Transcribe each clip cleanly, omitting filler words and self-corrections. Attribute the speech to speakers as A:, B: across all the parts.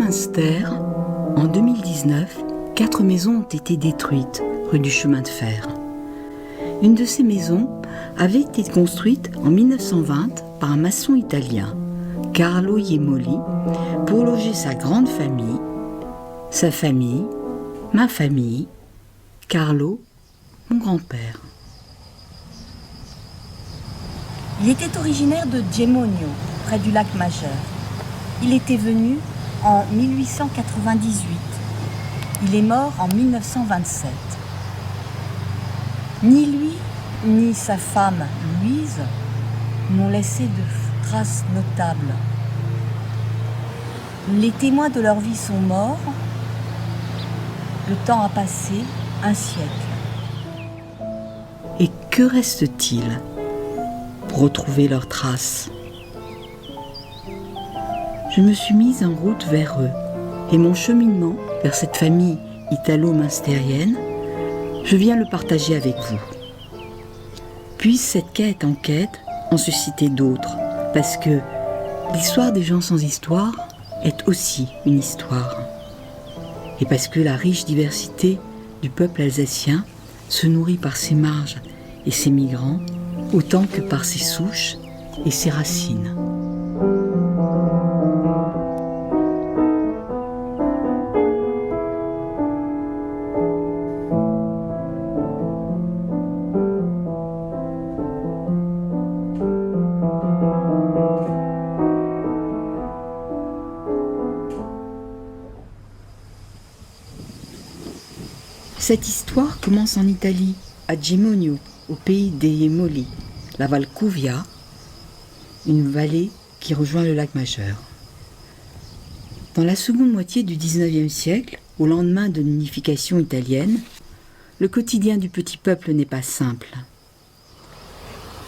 A: Saint-Münster, en 2019, 4 maisons ont été détruites rue du Chemin de Fer. Une de ces maisons avait été construite en 1920 par un maçon italien, Carlo Jemoli, pour loger sa grande famille, sa famille, ma famille, Carlo, mon grand-père.
B: Il était originaire de Gemonio, près du lac Majeur. Il était venu en 1898. Il est mort en 1927. Ni lui, ni sa femme Louise n'ont laissé de traces notables. Les témoins de leur vie sont morts. Le temps a passé un siècle.
A: Et que reste-t-il pour retrouver leurs traces? Je me suis mise en route vers eux, et mon cheminement vers cette famille italo-münstérienne, je viens le partager avec vous. Puisse cette quête en quête en susciter d'autres, parce que l'histoire des gens sans histoire est aussi une histoire. Et parce que la riche diversité du peuple alsacien se nourrit par ses marges et ses migrants, autant que par ses souches et ses racines. Cette histoire commence en Italie, à Gemonio, au pays des Jemoli, la Valcuvia, une vallée qui rejoint le lac Majeur. Dans la seconde moitié du XIXe siècle, au lendemain de l'unification italienne, le quotidien du petit peuple n'est pas simple.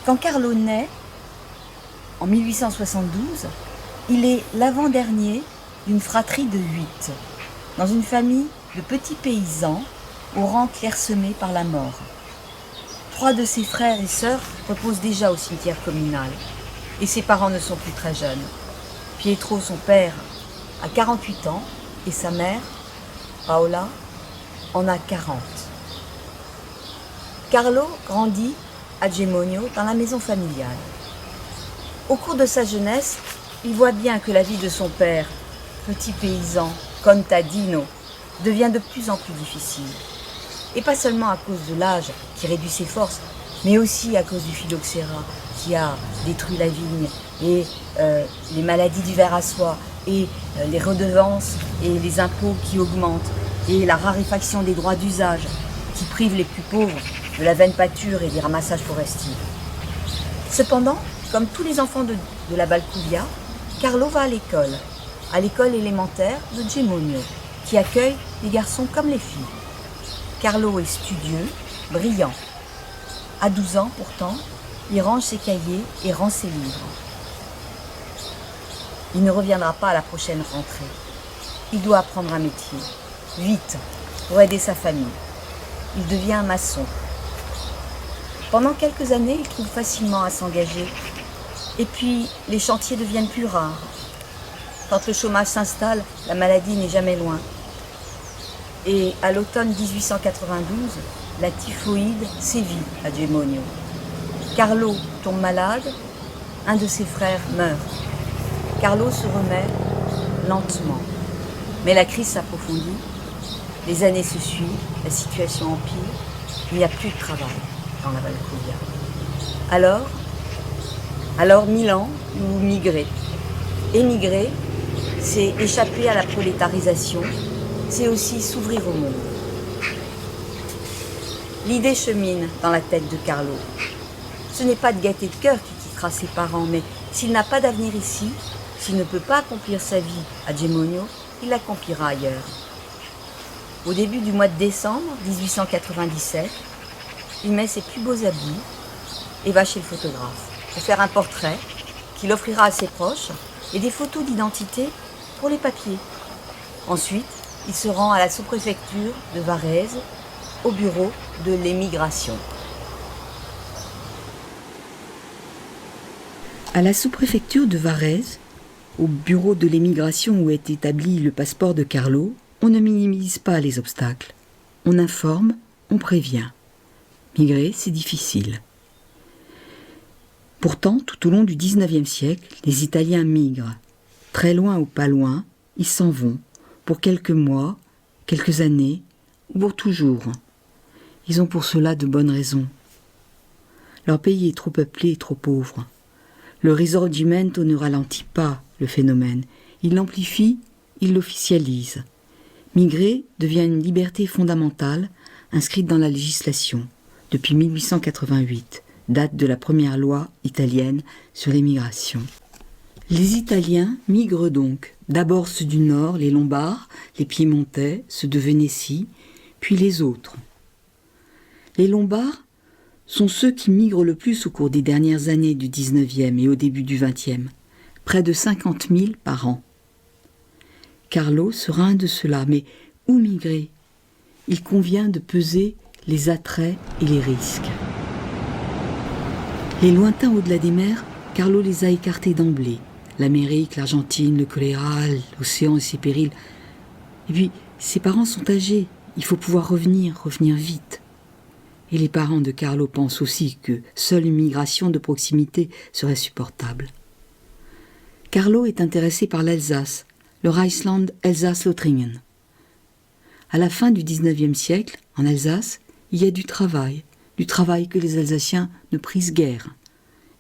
B: Quand Carlo naît, en 1872, il est l'avant-dernier d'une fratrie de 8, dans une famille de petits paysans au rang clairsemé par la mort. 3 de ses frères et sœurs reposent déjà au cimetière communal, et ses parents ne sont plus très jeunes. Pietro, son père, a 48 ans, et sa mère, Paola, en a 40. Carlo grandit à Gemonio, dans la maison familiale. Au cours de sa jeunesse, il voit bien que la vie de son père, petit paysan, contadino, devient de plus en plus difficile. Et pas seulement à cause de l'âge qui réduit ses forces, mais aussi à cause du phylloxéra qui a détruit la vigne, et les maladies du ver à soie, et les redevances et les impôts qui augmentent, et la raréfaction des droits d'usage qui privent les plus pauvres de la vaine pâture et des ramassages forestiers. Cependant, comme tous les enfants de la Valcuvia, Carlo va à l'école élémentaire de Gemonio, qui accueille les garçons comme les filles. Carlo est studieux, brillant. À 12 ans pourtant, il range ses cahiers et rend ses livres. Il ne reviendra pas à la prochaine rentrée. Il doit apprendre un métier, vite, pour aider sa famille. Il devient un maçon. Pendant quelques années, il trouve facilement à s'engager. Et puis, les chantiers deviennent plus rares. Quand le chômage s'installe, la maladie n'est jamais loin. Et à l'automne 1892, la typhoïde sévit à Gemonio. Carlo tombe malade, un de ses frères meurt. Carlo se remet lentement. Mais la crise s'approfondit, les années se suivent, la situation empire, il n'y a plus de travail dans la Valcuvia. Alors Milan ou migrer. Émigrer, c'est échapper à la prolétarisation, c'est aussi s'ouvrir au monde. L'idée chemine dans la tête de Carlo. Ce n'est pas de gaieté de cœur qui quittera ses parents, mais s'il n'a pas d'avenir ici, s'il ne peut pas accomplir sa vie à Gemonio, il l'accomplira ailleurs. Au début du mois de décembre 1897, il met ses plus beaux habits et va chez le photographe pour faire un portrait qu'il offrira à ses proches et des photos d'identité pour les papiers. Ensuite, il se rend à la sous-préfecture de Varèse, au bureau de l'émigration.
A: À la sous-préfecture de Varèse, au bureau de l'émigration où est établi le passeport de Carlo, on ne minimise pas les obstacles. On informe, on prévient. Migrer, c'est difficile. Pourtant, tout au long du XIXe siècle, les Italiens migrent. Très loin ou pas loin, ils s'en vont, pour quelques mois, quelques années, ou pour toujours. Ils ont pour cela de bonnes raisons. Leur pays est trop peuplé et trop pauvre. Le risorgimento ne ralentit pas le phénomène. Il l'amplifie, il l'officialise. Migrer devient une liberté fondamentale inscrite dans la législation depuis 1888, date de la première loi italienne sur l'immigration. Les Italiens migrent donc, d'abord ceux du Nord, les Lombards, les Piémontais, ceux de Vénétie, puis les autres. Les Lombards sont ceux qui migrent le plus au cours des dernières années du XIXe et au début du XXe, près de 50 000 par an. Carlo sera un de ceux-là, mais où migrer? Il convient de peser les attraits et les risques. Les lointains au-delà des mers, Carlo les a écartés d'emblée. L'Amérique, l'Argentine, le choléra, l'océan et ses périls. Et puis, ses parents sont âgés, il faut pouvoir revenir vite. Et les parents de Carlo pensent aussi que seule une migration de proximité serait supportable. Carlo est intéressé par l'Alsace, le Reichsland Elsass-Lothringen. À la fin du XIXe siècle, en Alsace, il y a du travail que les Alsaciens ne prisent guère,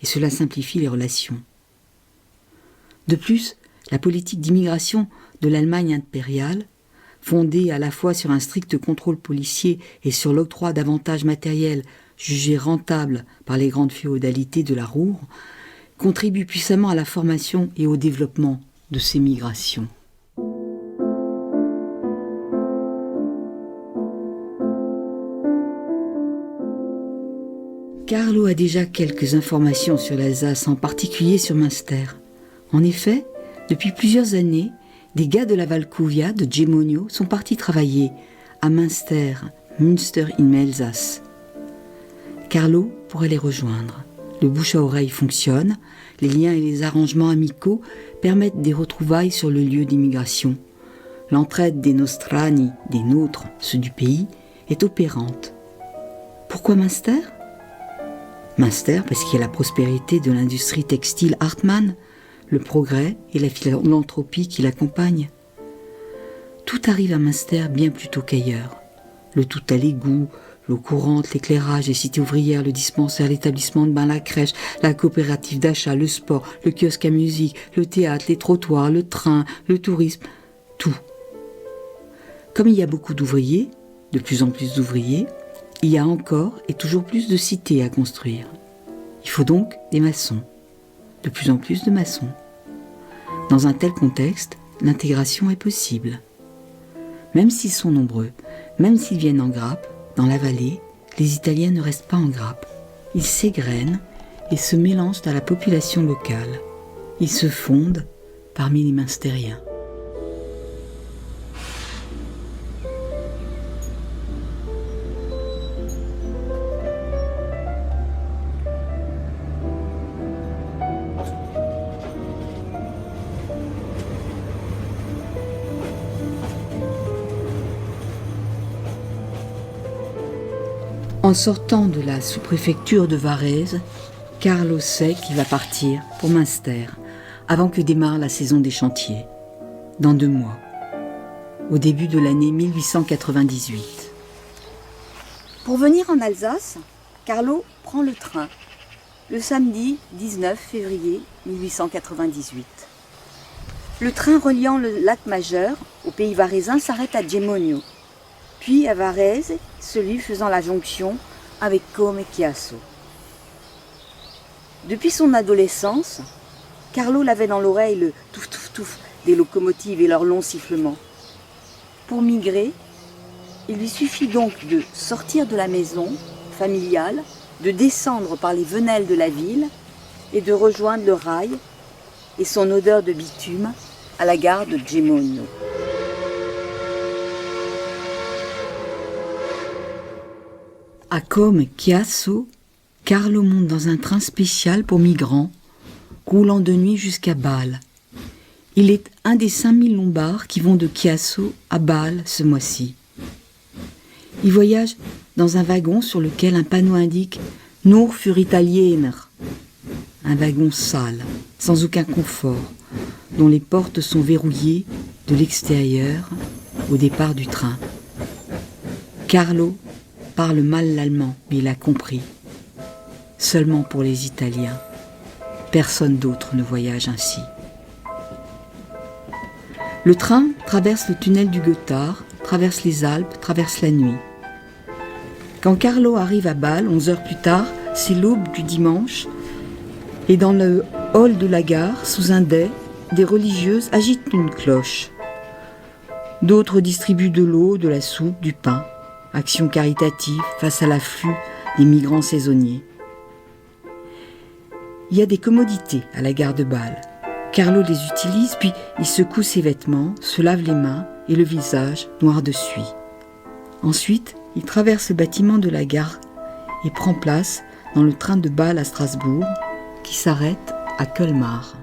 A: et cela simplifie les relations. De plus, la politique d'immigration de l'Allemagne impériale, fondée à la fois sur un strict contrôle policier et sur l'octroi d'avantages matériels jugés rentables par les grandes féodalités de la Ruhr, contribue puissamment à la formation et au développement de ces migrations. Carlo a déjà quelques informations sur l'Alsace, en particulier sur Münster. En effet, depuis plusieurs années, des gars de la Valcuvia, de Gemonio, sont partis travailler à Münster in Elsass. Carlo pourrait les rejoindre. Le bouche à oreille fonctionne, les liens et les arrangements amicaux permettent des retrouvailles sur le lieu d'immigration. L'entraide des nostrani, des nôtres, ceux du pays, est opérante. Pourquoi Münster ? Münster parce qu'il y a la prospérité de l'industrie textile Hartmann, le progrès et la philanthropie qui l'accompagnent. Tout arrive à Münster bien plus tôt qu'ailleurs. Le tout à l'égout, l'eau courante, l'éclairage, les cités ouvrières, le dispensaire, l'établissement de bain, la crèche, la coopérative d'achat, le sport, le kiosque à musique, le théâtre, les trottoirs, le train, le tourisme, tout. Comme il y a beaucoup d'ouvriers, de plus en plus d'ouvriers, il y a encore et toujours plus de cités à construire. Il faut donc des maçons, de plus en plus de maçons. Dans un tel contexte, l'intégration est possible. Même s'ils sont nombreux, même s'ils viennent en grappe, dans la vallée, les Italiens ne restent pas en grappe. Ils s'égrènent et se mélangent à la population locale. Ils se fondent parmi les Münstériens. En sortant de la sous-préfecture de Varèse, Carlo sait qu'il va partir pour Münster avant que démarre la saison des chantiers, dans 2 mois, au début de l'année 1898.
B: Pour venir en Alsace, Carlo prend le train le samedi 19 février 1898. Le train reliant le lac Majeur au pays varaisin s'arrête à Gemonio, puis à Varèse, celui faisant la jonction avec Côme et Chiasso. Depuis son adolescence, Carlo l'avait dans l'oreille le touf-touf-touf des locomotives et leurs longs sifflements. Pour migrer, il lui suffit donc de sortir de la maison familiale, de descendre par les venelles de la ville et de rejoindre le rail et son odeur de bitume à la gare de Gemonio.
A: À Côme Chiasso, Carlo monte dans un train spécial pour migrants, roulant de nuit jusqu'à Bâle. Il est un des 5000 Lombards qui vont de Chiasso à Bâle ce mois-ci. Il voyage dans un wagon sur lequel un panneau indique « Nur für Italiener », un wagon sale, sans aucun confort, dont les portes sont verrouillées de l'extérieur au départ du train. Carlo parle mal l'allemand, mais il a compris. Seulement pour les Italiens. Personne d'autre ne voyage ainsi. Le train traverse le tunnel du Gothard, traverse les Alpes, traverse la nuit. Quand Carlo arrive à Bâle, 11 heures plus tard, c'est l'aube du dimanche, et dans le hall de la gare, sous un dais, des religieuses agitent une cloche. D'autres distribuent de l'eau, de la soupe, du pain. Action caritative face à l'afflux des migrants saisonniers. Il y a des commodités à la gare de Bâle. Carlo les utilise, puis il secoue ses vêtements, se lave les mains et le visage noir de suie. Ensuite, il traverse le bâtiment de la gare et prend place dans le train de Bâle à Strasbourg, qui s'arrête à Colmar.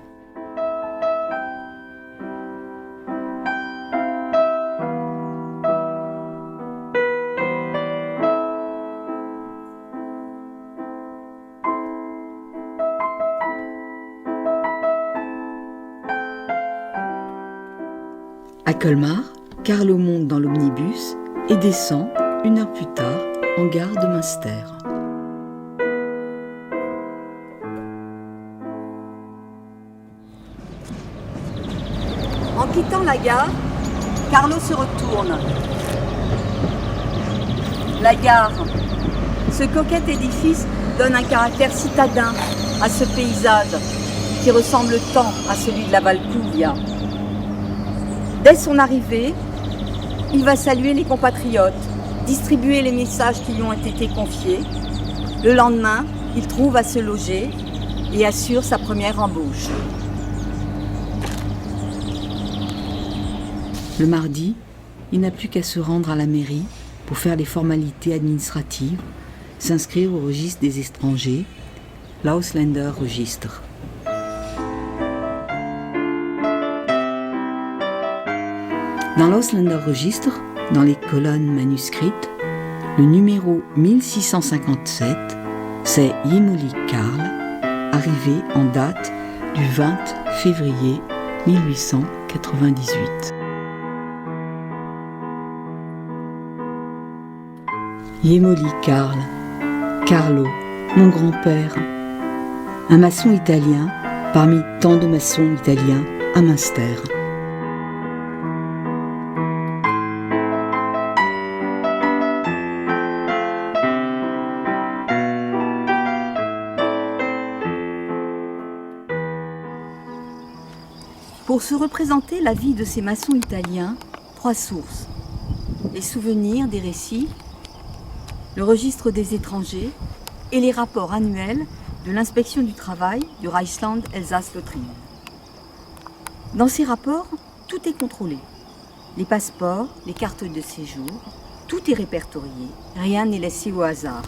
A: À Colmar, Carlo monte dans l'omnibus et descend, 1 heure plus tard, en gare de Münster.
B: En quittant la gare, Carlo se retourne. La gare, ce coquet édifice donne un caractère citadin à ce paysage qui ressemble tant à celui de la Valcuglia. Dès son arrivée, il va saluer les compatriotes, distribuer les messages qui lui ont été confiés. Le lendemain, il trouve à se loger et assure sa première embauche.
A: Le mardi, il n'a plus qu'à se rendre à la mairie pour faire les formalités administratives, s'inscrire au registre des étrangers, l'Ausländerregister. Dans l'Ausländerregister, dans les colonnes manuscrites, le numéro 1657, c'est Yemoli Karl, arrivé en date du 20 février 1898. Yemoli Karl, Carlo, mon grand-père, un maçon italien parmi tant de maçons italiens à Münster.
B: Pour se représenter la vie de ces maçons italiens, 3 sources. Les souvenirs des récits, le registre des étrangers et les rapports annuels de l'inspection du travail du Reichsland Elsass-Lothringen. Dans ces rapports, tout est contrôlé. Les passeports, les cartes de séjour, tout est répertorié, rien n'est laissé au hasard.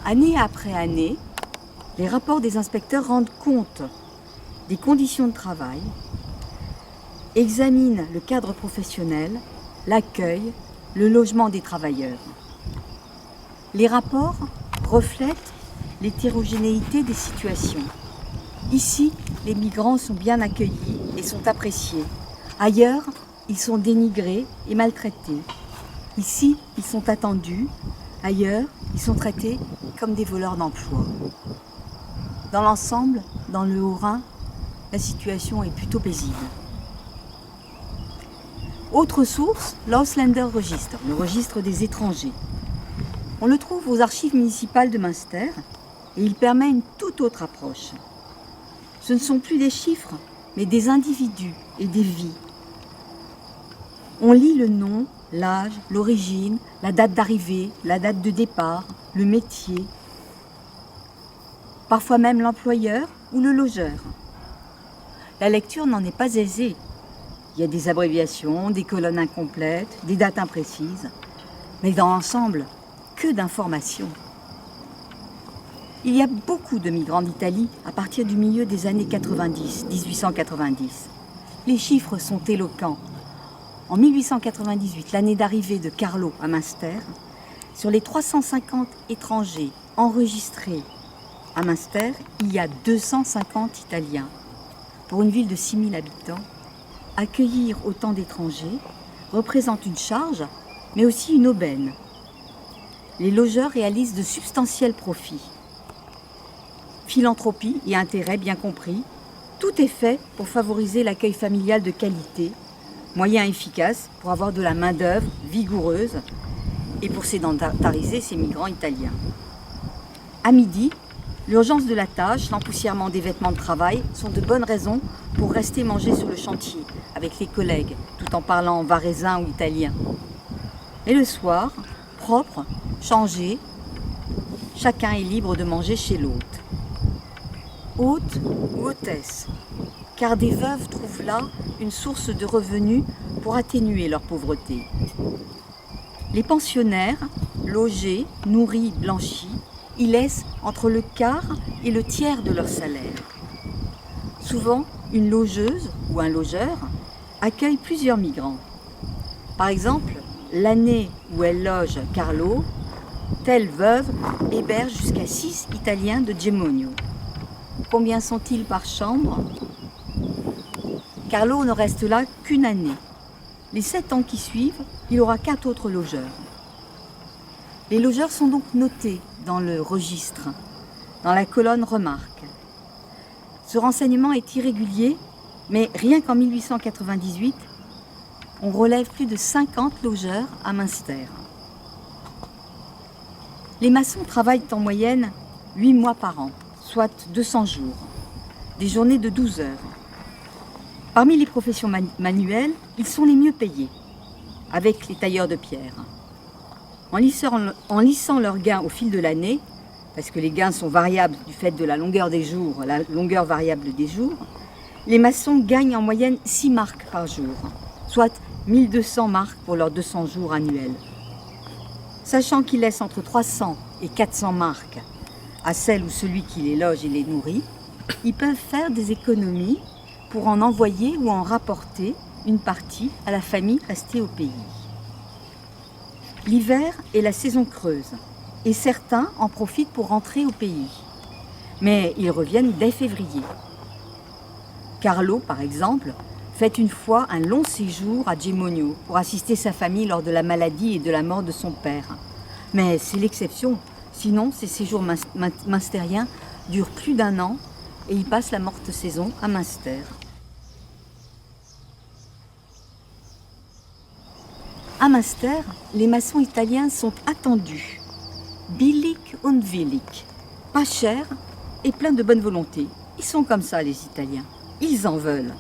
B: Année après année, les rapports des inspecteurs rendent compte des conditions de travail, examinent le cadre professionnel, l'accueil, le logement des travailleurs. Les rapports reflètent l'hétérogénéité des situations. Ici, les migrants sont bien accueillis et sont appréciés. Ailleurs, ils sont dénigrés et maltraités. Ici, ils sont attendus. Ailleurs, ils sont traités comme des voleurs d'emploi. Dans l'ensemble, dans le Haut-Rhin, la situation est plutôt paisible. Autre source, l'Ausländerregister, le registre des étrangers. On le trouve aux archives municipales de Münster et il permet une toute autre approche. Ce ne sont plus des chiffres, mais des individus et des vies. On lit le nom, l'âge, l'origine, la date d'arrivée, la date de départ, le métier, parfois même l'employeur ou le logeur. La lecture n'en est pas aisée. Il y a des abréviations, des colonnes incomplètes, des dates imprécises. Mais dans l'ensemble, que d'informations. Il y a beaucoup de migrants d'Italie à partir du milieu des années 90, 1890. Les chiffres sont éloquents. En 1898, l'année d'arrivée de Carlo à Münster, sur les 350 étrangers enregistrés à Münster, il y a 250 Italiens. Pour une ville de 6000 habitants, accueillir autant d'étrangers représente une charge, mais aussi une aubaine. Les logeurs réalisent de substantiels profits. Philanthropie et intérêt bien compris, tout est fait pour favoriser l'accueil familial de qualité, moyen efficace pour avoir de la main-d'œuvre vigoureuse et pour sédentariser ces migrants italiens. À midi, l'urgence de la tâche, l'empoussièrement des vêtements de travail sont de bonnes raisons pour rester manger sur le chantier avec les collègues, tout en parlant varaisin ou italien. Et le soir, propre, changé, chacun est libre de manger chez l'hôte. Hôte ou hôtesse, car des veuves trouvent là une source de revenus pour atténuer leur pauvreté. Les pensionnaires, logés, nourris, blanchis, y laissent entre le quart et le tiers de leur salaire. Souvent, une logeuse ou un logeur accueille plusieurs migrants. Par exemple, l'année où elle loge Carlo, telle veuve héberge jusqu'à 6 Italiens de Gemonio. Combien sont-ils par chambre? Carlo ne reste là qu'une année. Les 7 ans qui suivent, il aura 4 autres logeurs. Les logeurs sont donc notés dans le registre, dans la colonne remarque. Ce renseignement est irrégulier, mais rien qu'en 1898, on relève plus de 50 logeurs à Münster. Les maçons travaillent en moyenne 8 mois par an, soit 200 jours, des journées de 12 heures. Parmi les professions manuelles, ils sont les mieux payés, avec les tailleurs de pierre. En lissant leurs gains au fil de l'année, parce que les gains sont variables du fait de la longueur des jours, la longueur variable des jours, les maçons gagnent en moyenne 6 marks par jour, soit 1200 marks pour leurs 200 jours annuels. Sachant qu'ils laissent entre 300 et 400 marks à celle ou celui qui les loge et les nourrit, ils peuvent faire des économies pour en envoyer ou en rapporter une partie à la famille restée au pays. L'hiver est la saison creuse et certains en profitent pour rentrer au pays. Mais ils reviennent dès février. Carlo, par exemple, fait une fois un long séjour à Gemonio pour assister sa famille lors de la maladie et de la mort de son père. Mais c'est l'exception. Sinon, ces séjours münstériens durent plus d'1 an et il passe la morte saison à Münster. À Münster, les maçons italiens sont attendus. Billig und willig. Pas cher et plein de bonne volonté. Ils sont comme ça, les Italiens. Ils en veulent.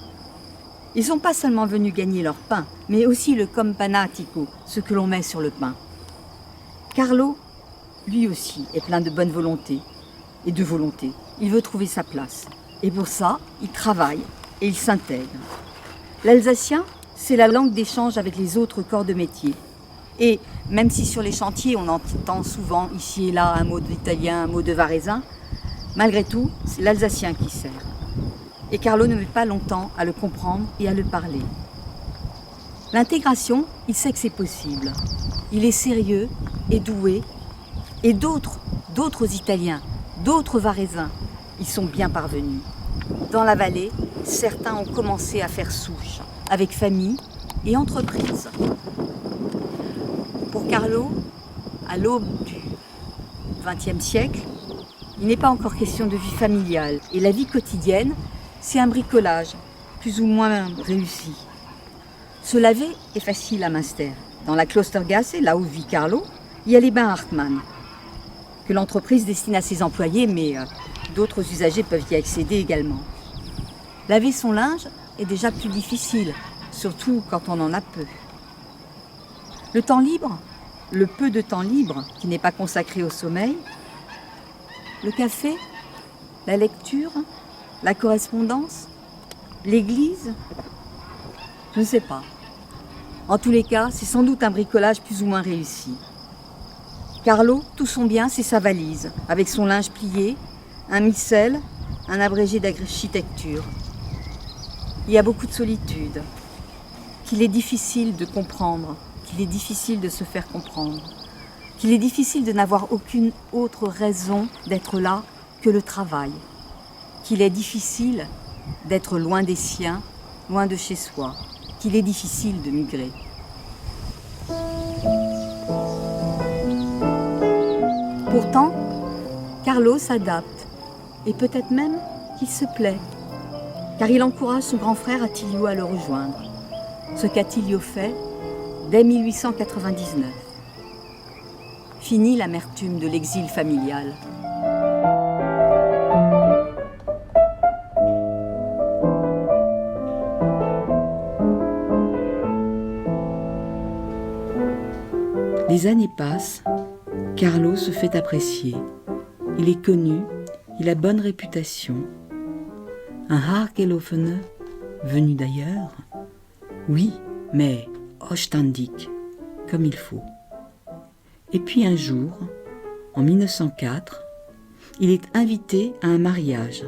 B: Ils ne sont pas seulement venus gagner leur pain, mais aussi le companatico, ce que l'on met sur le pain. Carlo, lui aussi, est plein de bonne volonté et de volonté. Il veut trouver sa place. Et pour ça, il travaille et il s'intègre. L'alsacien, c'est la langue d'échange avec les autres corps de métier. Et même si sur les chantiers, on entend souvent ici et là un mot d'italien, un mot de varaisin, malgré tout, c'est l'alsacien qui sert. Et Carlo ne met pas longtemps à le comprendre et à le parler. L'intégration, il sait que c'est possible. Il est sérieux et doué. Et d'autres Italiens, d'autres Varaisins, ils sont bien parvenus. Dans la vallée, certains ont commencé à faire souche, avec famille et entreprise. Pour Carlo, à l'aube du XXe siècle, il n'est pas encore question de vie familiale. Et la vie quotidienne, c'est un bricolage, plus ou moins réussi. Se laver est facile à Münster. Dans la Klostergasse, là où vit Carlo, il y a les bains Hartmann, que l'entreprise destine à ses employés, mais d'autres usagers peuvent y accéder également. Laver son linge est déjà plus difficile, surtout quand on en a peu. Le temps libre, le peu de temps libre qui n'est pas consacré au sommeil, le café, la lecture, la correspondance, l'église, je ne sais pas. En tous les cas, c'est sans doute un bricolage plus ou moins réussi. Carlo, tout son bien, c'est sa valise, avec son linge plié, un missel, un abrégé d'architecture. il y a beaucoup de solitude, qu'il est difficile de comprendre, qu'il est difficile de se faire comprendre, qu'il est difficile de n'avoir aucune autre raison d'être là que le travail, qu'il est difficile d'être loin des siens, loin de chez soi, qu'il est difficile de migrer. Pourtant, Carlo s'adapte, et peut-être même qu'il se plaît, car il encourage son grand frère Attilio à le rejoindre, ce qu'Attilio fait dès 1899. Fini l'amertume de l'exil familial.
A: Les années passent, Carlo se fait apprécier. Il est connu, il a bonne réputation. Un Haargelofene, venu d'ailleurs, oui, mais Oostendijk, comme il faut. Et puis un jour, en 1904, il est invité à un mariage.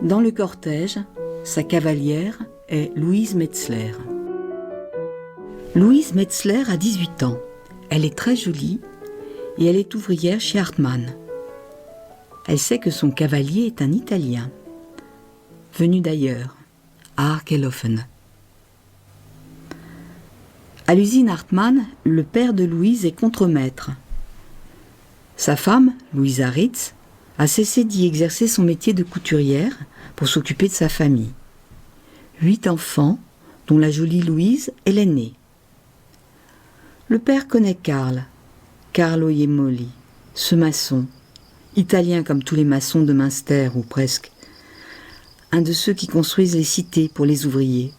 A: Dans le cortège, sa cavalière est Louise Metzler. Louise Metzler a 18 ans. Elle est très jolie et elle est ouvrière chez Hartmann. Elle sait que son cavalier est un Italien, venu d'ailleurs, à Haargelofene. À l'usine Hartmann, le père de Louise est contremaître. Sa femme, Louisa Ritz, a cessé d'y exercer son métier de couturière pour s'occuper de sa famille. 8 enfants, dont la jolie Louise est l'aînée. Le père connaît Carlo Jemoli, ce maçon, italien comme tous les maçons de Münster ou presque, un de ceux qui construisent les cités pour les ouvriers.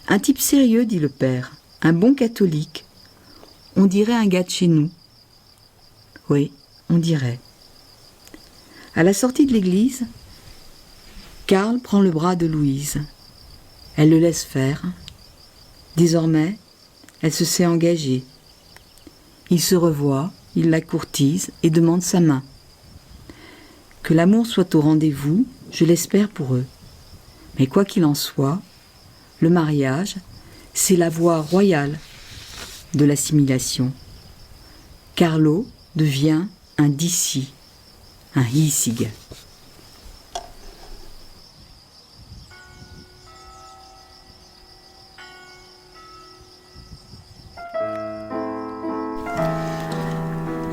A: Un type sérieux, dit le père, un bon catholique. On dirait un gars de chez nous. Oui, on dirait. À la sortie de l'église, Karl prend le bras de Louise. Elle le laisse faire. Désormais, elle se sait engagée. Il se revoit, il la courtise et demande sa main. Que l'amour soit au rendez-vous, je l'espère pour eux. Mais quoi qu'il en soit, le mariage, c'est la voie royale de l'assimilation. Carlo devient un Dissi, un Hiissig.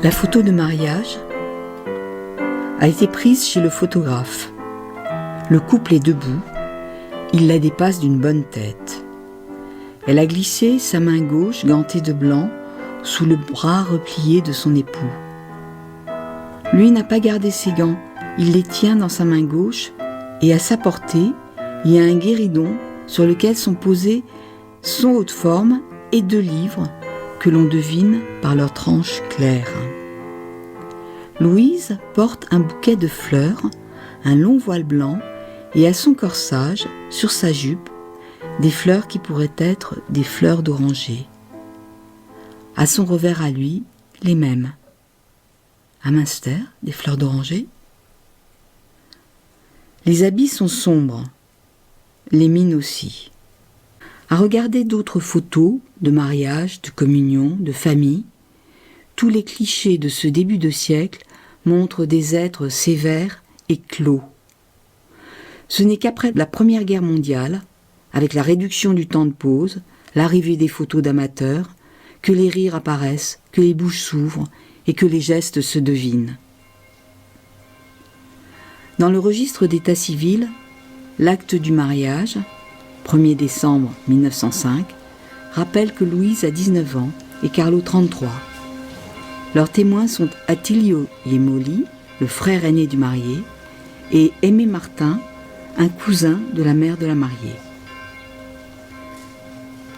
A: La photo de mariage a été prise chez le photographe. Le couple est debout, il la dépasse d'une bonne tête. Elle a glissé sa main gauche gantée de blanc sous le bras replié de son époux. Lui n'a pas gardé ses gants, il les tient dans sa main gauche et à sa portée, il y a un guéridon sur lequel sont posés son haut de forme et 2 livres que l'on devine par leurs tranches claires. Louise porte un bouquet de fleurs, un long voile blanc et à son corsage, sur sa jupe, des fleurs qui pourraient être des fleurs d'oranger. À son revers à lui, les mêmes. À Münster, des fleurs d'oranger. Les habits sont sombres, les mines aussi. À regarder d'autres photos de mariage, de communion, de famille, tous les clichés de ce début de siècle montrent des êtres sévères et clos. Ce n'est qu'après la Première Guerre mondiale, avec la réduction du temps de pause, l'arrivée des photos d'amateurs, que les rires apparaissent, que les bouches s'ouvrent et que les gestes se devinent. Dans le registre d'état civil, l'acte du mariage, 1er décembre 1905, rappelle que Louise a 19 ans et Carlo 33. Leurs témoins sont Attilio Jemoli, le frère aîné du marié, et Aimé Martin, un cousin de la mère de la mariée.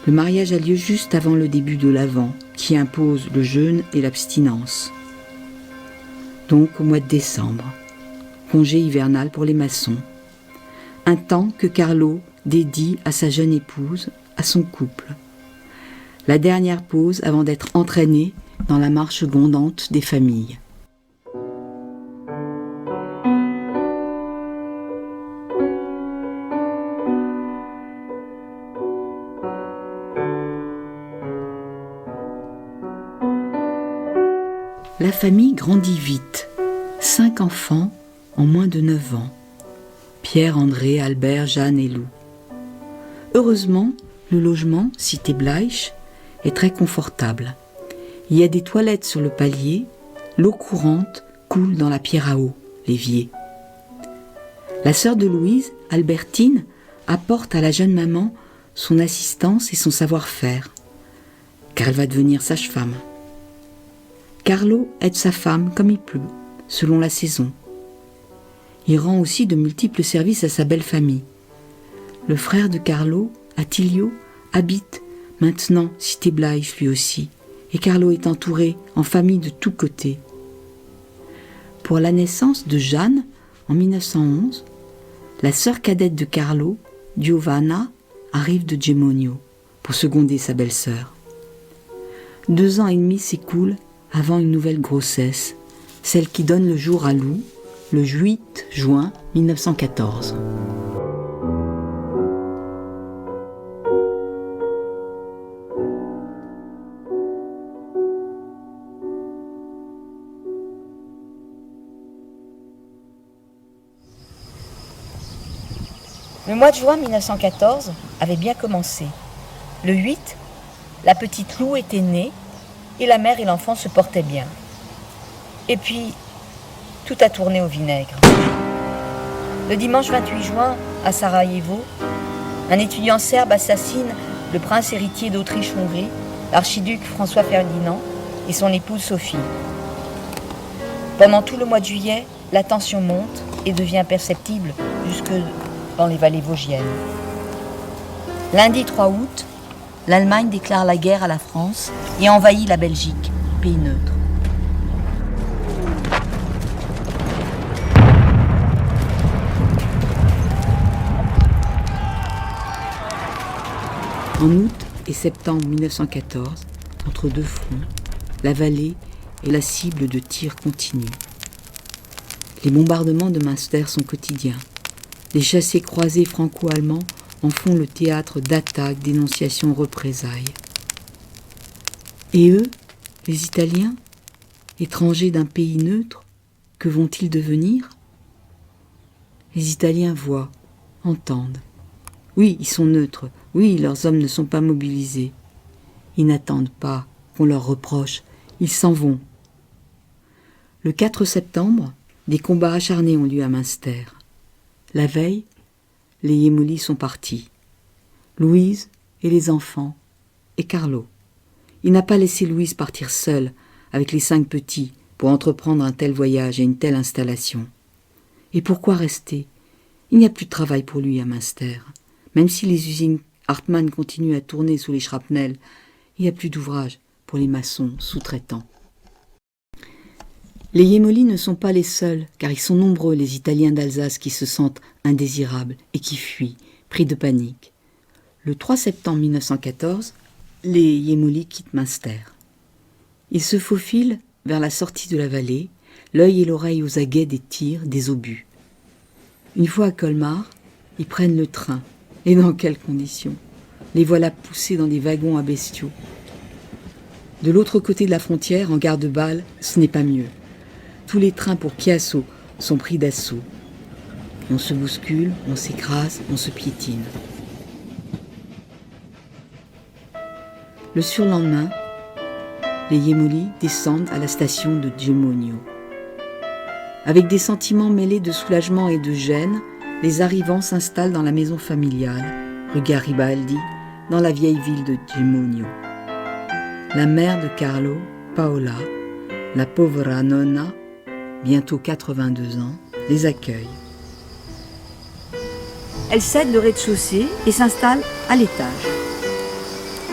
A: Le mariage a lieu juste avant le début de l'Avent, qui impose le jeûne et l'abstinence. Donc au mois de décembre, congé hivernal pour les maçons. Un temps que Carlo dédie à sa jeune épouse, à son couple. La dernière pause avant d'être entraîné dans la marche grondante des familles. La famille grandit vite. 5 enfants en moins de 9 ans. Pierre, André, Albert, Jeanne et Lou. Heureusement, le logement, cité Bleich, est très confortable. Il y a des toilettes sur le palier, l'eau courante coule dans la pierre à eau, l'évier. La sœur de Louise, Albertine, apporte à la jeune maman son assistance et son savoir-faire, car elle va devenir sage-femme. Carlo aide sa femme comme il peut, selon la saison. Il rend aussi de multiples services à sa belle famille. Le frère de Carlo, Attilio, habite maintenant cité Bleich lui aussi, et Carlo est entouré en famille de tous côtés. Pour la naissance de Jeanne, en 1911, la sœur cadette de Carlo, Giovanna, arrive de Gemonio pour seconder sa belle-sœur. 2 ans et demi s'écoulent avant une nouvelle grossesse, celle qui donne le jour à Lou, le 8 juin 1914.
B: Le mois de juin 1914 avait bien commencé. Le 8, la petite Lou était née et la mère et l'enfant se portaient bien. Et puis, tout a tourné au vinaigre. Le dimanche 28 juin, à Sarajevo, un étudiant serbe assassine le prince héritier d'Autriche-Hongrie, l'archiduc François Ferdinand et son épouse Sophie. Pendant tout le mois de juillet, la tension monte et devient perceptible jusque dans les vallées vosgiennes. Lundi 3 août, l'Allemagne déclare la guerre à la France et envahit la Belgique, pays neutre.
A: En août et septembre 1914, entre 2 fronts, la vallée est la cible de tirs continus. Les bombardements de Münster sont quotidiens. Les chassés-croisés franco-allemands en font le théâtre d'attaques, dénonciations, représailles. Et eux, les Italiens, étrangers d'un pays neutre, que vont-ils devenir ? Les Italiens voient, entendent. Oui, ils sont neutres. Oui, leurs hommes ne sont pas mobilisés. Ils n'attendent pas qu'on leur reproche. Ils s'en vont. Le 4 septembre, des combats acharnés ont lieu à Münster. La veille, les Yémolis sont partis. Louise et les enfants, et Carlo. Il n'a pas laissé Louise partir seule, avec les 5 petits, pour entreprendre un tel voyage et une telle installation. Et pourquoi rester ? Il n'y a plus de travail pour lui à Münster. Même si les usines Hartmann continuent à tourner sous les shrapnels, il n'y a plus d'ouvrage pour les maçons sous-traitants. Les Yémolis ne sont pas les seuls, car ils sont nombreux, les Italiens d'Alsace, qui se sentent indésirables et qui fuient, pris de panique. Le 3 septembre 1914, les Yémolis quittent Münster. Ils se faufilent vers la sortie de la vallée, l'œil et l'oreille aux aguets des tirs, des obus. Une fois à Colmar, ils prennent le train. Et dans quelles conditions ? Les voilà poussés dans des wagons à bestiaux. De l'autre côté de la frontière, en gare de Bâle, ce n'est pas mieux. Tous les trains pour Chiasso sont pris d'assaut. On se bouscule, on s'écrase, on se piétine. Le surlendemain, les Yémolis descendent à la station de Gemonio. Avec des sentiments mêlés de soulagement et de gêne, les arrivants s'installent dans la maison familiale, rue Garibaldi, dans la vieille ville de Gemonio. La mère de Carlo, Paola, la povera nonna, bientôt 82 ans, les accueille.
B: Elle cède le rez-de-chaussée et s'installe à l'étage.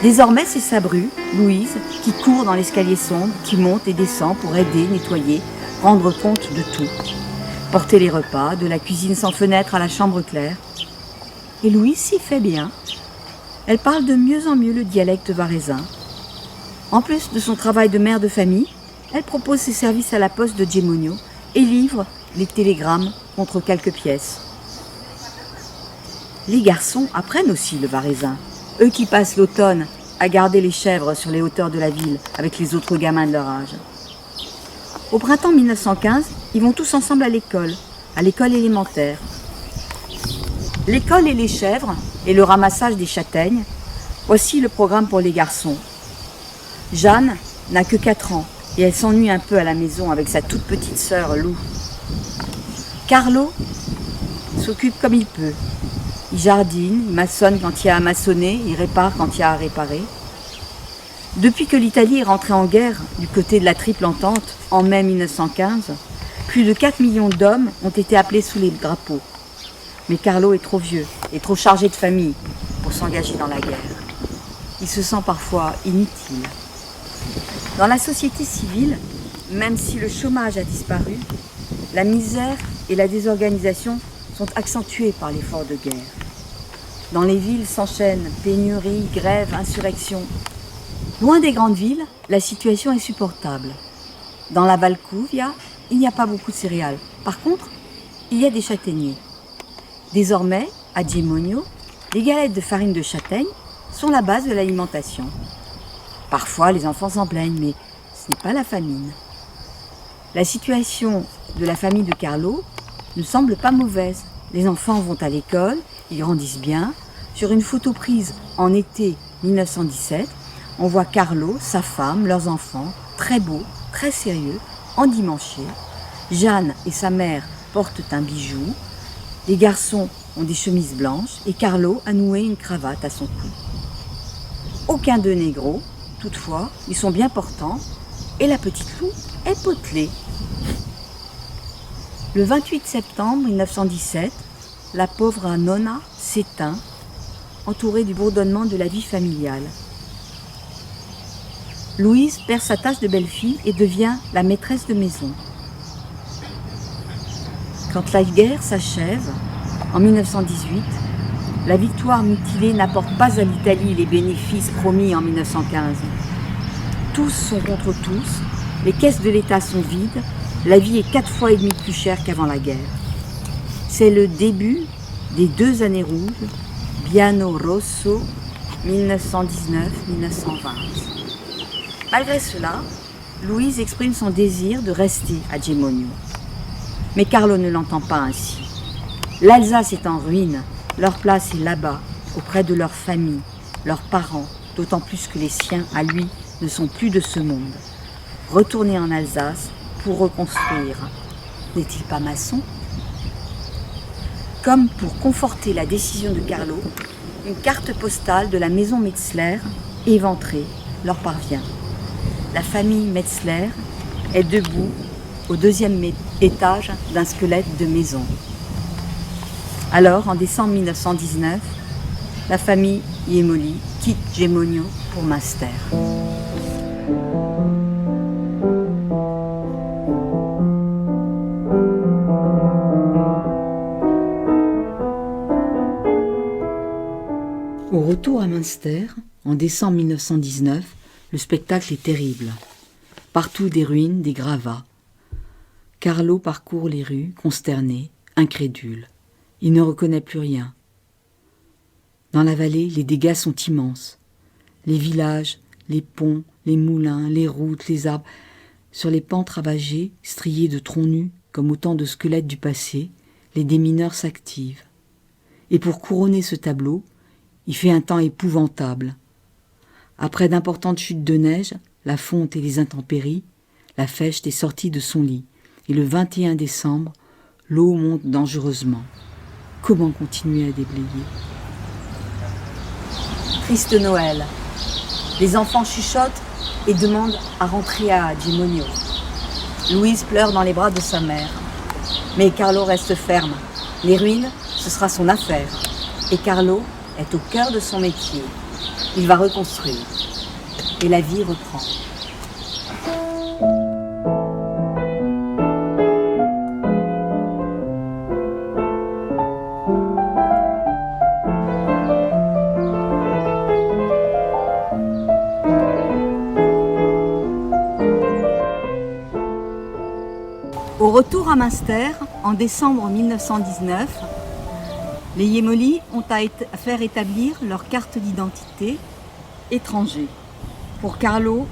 B: Désormais, c'est sa bru, Louise, qui court dans l'escalier sombre, qui monte et descend pour aider, nettoyer, rendre compte de tout. Porter les repas, de la cuisine sans fenêtre à la chambre claire. Et Louise s'y fait bien. Elle parle de mieux en mieux le dialecte varaisin. En plus de son travail de mère de famille, elle propose ses services à la poste de Gemonio et livre les télégrammes contre quelques pièces. Les garçons apprennent aussi le varaisin. Eux qui passent l'automne à garder les chèvres sur les hauteurs de la ville avec les autres gamins de leur âge. Au printemps 1915, ils vont tous ensemble à l'école élémentaire. L'école et les chèvres et le ramassage des châtaignes, voici le programme pour les garçons. Jeanne n'a que 4 ans et elle s'ennuie un peu à la maison avec sa toute petite sœur Lou. Carlo s'occupe comme il peut. Il jardine, il maçonne quand il y a à maçonner, il répare quand il y a à réparer. Depuis que l'Italie est rentrée en guerre du côté de la Triple Entente en mai 1915, plus de 4 millions d'hommes ont été appelés sous les drapeaux. Mais Carlo est trop vieux et trop chargé de famille pour s'engager dans la guerre. Il se sent parfois inutile. Dans la société civile, même si le chômage a disparu, la misère et la désorganisation sont accentuées par l'effort de guerre. Dans les villes s'enchaînent pénuries, grèves, insurrections. Loin des grandes villes, la situation est supportable. Dans la Valcuvia, il n'y a pas beaucoup de céréales. Par contre, il y a des châtaigniers. Désormais, à Gemonio, les galettes de farine de châtaigne sont la base de l'alimentation. Parfois, les enfants s'en plaignent, mais ce n'est pas la famine. La situation de la famille de Carlo ne semble pas mauvaise. Les enfants vont à l'école, ils grandissent bien. Sur une photo prise en été 1917, on voit Carlo, sa femme, leurs enfants, très beaux, très sérieux, endimanchés. Jeanne et sa mère portent un bijou. Les garçons ont des chemises blanches et Carlo a noué une cravate à son cou. Aucun d'eux n'est gros, toutefois, ils sont bien portants et la petite Lou est potelée. Le 28 septembre 1917, la pauvre Nonna s'éteint, entourée du bourdonnement de la vie familiale. Louise perd sa tâche de belle-fille et devient la maîtresse de maison. Quand la guerre s'achève, en 1918, la victoire mutilée n'apporte pas à l'Italie les bénéfices promis en 1915. Tous sont contre tous, les caisses de l'État sont vides, la vie est 4 fois et demi plus chère qu'avant la guerre. C'est le début des 2 années rouges, Bianno Rosso, 1919-1920. Malgré cela, Louise exprime son désir de rester à Gemonio. Mais Carlo ne l'entend pas ainsi. L'Alsace est en ruine, leur place est là-bas, auprès de leur famille, leurs parents, d'autant plus que les siens, à lui, ne sont plus de ce monde. Retourner en Alsace pour reconstruire. N'est-il pas maçon ? Comme pour conforter la décision de Carlo, une carte postale de la maison Metzler, éventrée, leur parvient. La famille Metzler est debout au 2e étage d'un squelette de maison. Alors, en décembre 1919, la famille Jemoli quitte Gemonio pour Münster.
A: Au retour à Münster, en décembre 1919, le spectacle est terrible. Partout des ruines, des gravats. Carlo parcourt les rues, consterné, incrédule. Il ne reconnaît plus rien. Dans la vallée, les dégâts sont immenses. Les villages, les ponts, les moulins, les routes, les arbres. Sur les pentes ravagées, striées de troncs nus, comme autant de squelettes du passé, les démineurs s'activent. Et pour couronner ce tableau, il fait un temps épouvantable. Après d'importantes chutes de neige, la fonte et les intempéries, la Fecht est sortie de son lit. Et le 21 décembre, l'eau monte dangereusement. Comment continuer à déblayer ?
B: Triste Noël. Les enfants chuchotent et demandent à rentrer à Gemonio. Louise pleure dans les bras de sa mère. Mais Carlo reste ferme. Les ruines, ce sera son affaire. Et Carlo est au cœur de son métier. Il va reconstruire. Et la vie reprend. Au retour à Münster, en décembre 1919, les Jemoli ont à faire établir leur carte d'identité étranger. Pour Carlo,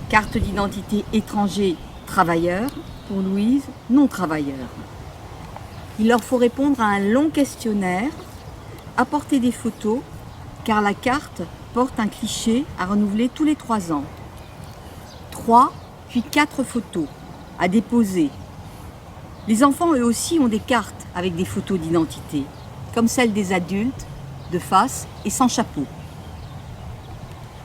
B: carte d'identité étranger travailleurs, pour Louise, non-travailleurs. Il leur faut répondre à un long questionnaire, apporter des photos, car la carte porte un cliché à renouveler tous les 3 ans. 3 puis 4 photos à déposer. Les enfants, eux aussi, ont des cartes avec des photos d'identité, comme celles des adultes, de face et sans chapeau.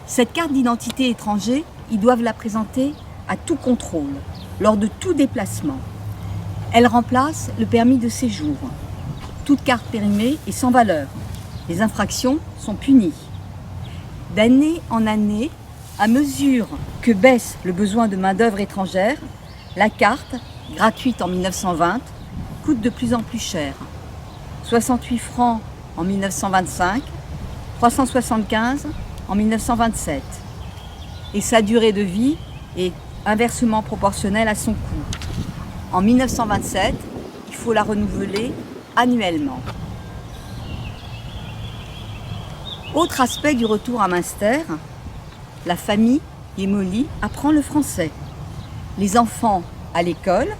B: Cette carte d'identité étranger, ils doivent la présenter à tout contrôle, lors de tout déplacement. Elle remplace le permis de séjour. Toute carte périmée est sans valeur. Les infractions sont punies. D'année en année, à mesure que baisse le besoin de main-d'œuvre étrangère, la carte, gratuite en 1920, coûte de plus en plus cher. 68 francs en 1925, 375 en 1927. Et sa durée de vie est inversement proportionnelle à son coût. En 1927, il faut la renouveler annuellement. Autre aspect du retour à Münster, la famille Yemoli apprend le français. Les enfants à l'école,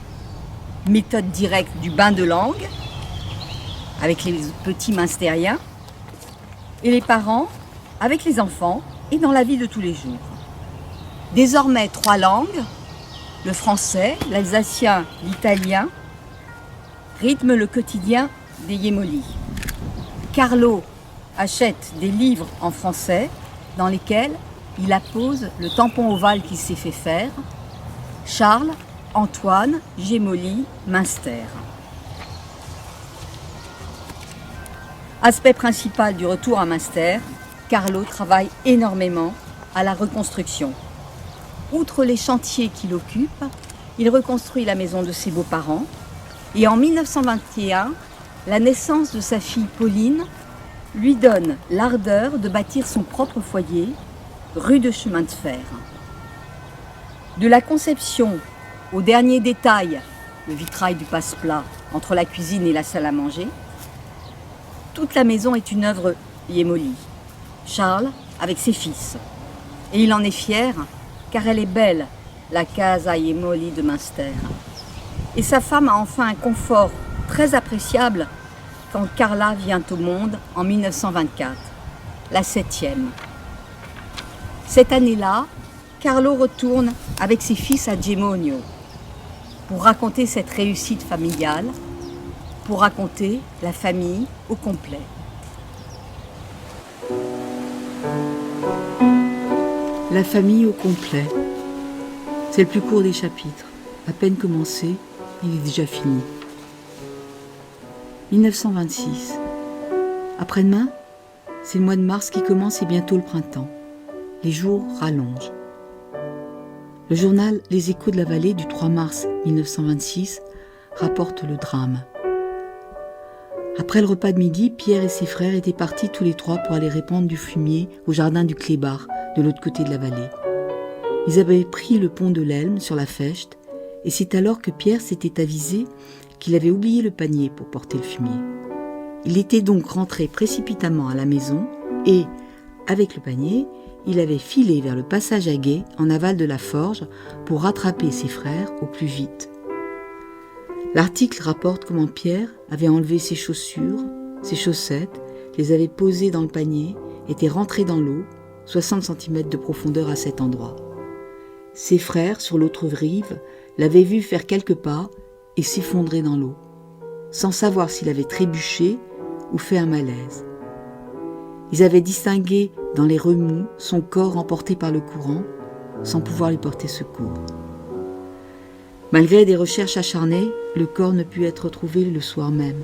B: méthode directe du bain de langue, avec les petits Münstériens, et les parents avec les enfants et dans la vie de tous les jours. Désormais 3 langues, le français, l'alsacien, l'italien, rythment le quotidien des Yemoli. Carlo achète des livres en français dans lesquels il appose le tampon ovale qu'il s'est fait faire. Charles, Antoine, Yemoli, Münster. Aspect principal du retour à Münster, Carlo travaille énormément à la reconstruction. Outre les chantiers qu'il occupe, il reconstruit la maison de ses beaux-parents et en 1921, la naissance de sa fille Pauline lui donne l'ardeur de bâtir son propre foyer, rue de Chemin de Fer. De la conception au dernier détail, le vitrail du passe-plat entre la cuisine et la salle à manger, toute la maison est une œuvre Yemoli. Charles avec ses fils. Et il en est fier car elle est belle, la Casa Yemoli de Münster. Et sa femme a enfin un confort très appréciable quand Carla vient au monde en 1924, la 7e. Cette année-là, Carlo retourne avec ses fils à Gemonio pour raconter cette réussite familiale, pour raconter la famille au complet.
A: La famille au complet. C'est le plus court des chapitres. À peine commencé, il est déjà fini. 1926. Après-demain, c'est le mois de mars qui commence et bientôt le printemps. Les jours rallongent. Le journal Les Échos de la Vallée du 3 mars 1926 rapporte le drame. Après le repas de midi, Pierre et ses frères étaient partis tous les 3 pour aller répandre du fumier au jardin du Clébar, de l'autre côté de la vallée. Ils avaient pris le pont de l'Elme sur la Fecht, et c'est alors que Pierre s'était avisé qu'il avait oublié le panier pour porter le fumier. Il était donc rentré précipitamment à la maison et, avec le panier, il avait filé vers le passage à gué en aval de la forge pour rattraper ses frères au plus vite. L'article rapporte comment Pierre avait enlevé ses chaussures, ses chaussettes, les avait posées dans le panier, était rentré dans l'eau, 60 cm de profondeur à cet endroit. Ses frères, sur l'autre rive, l'avaient vu faire quelques pas et s'effondrer dans l'eau, sans savoir s'il avait trébuché ou fait un malaise. Ils avaient distingué dans les remous son corps emporté par le courant, sans pouvoir lui porter secours. Malgré des recherches acharnées, le corps ne put être retrouvé le soir même.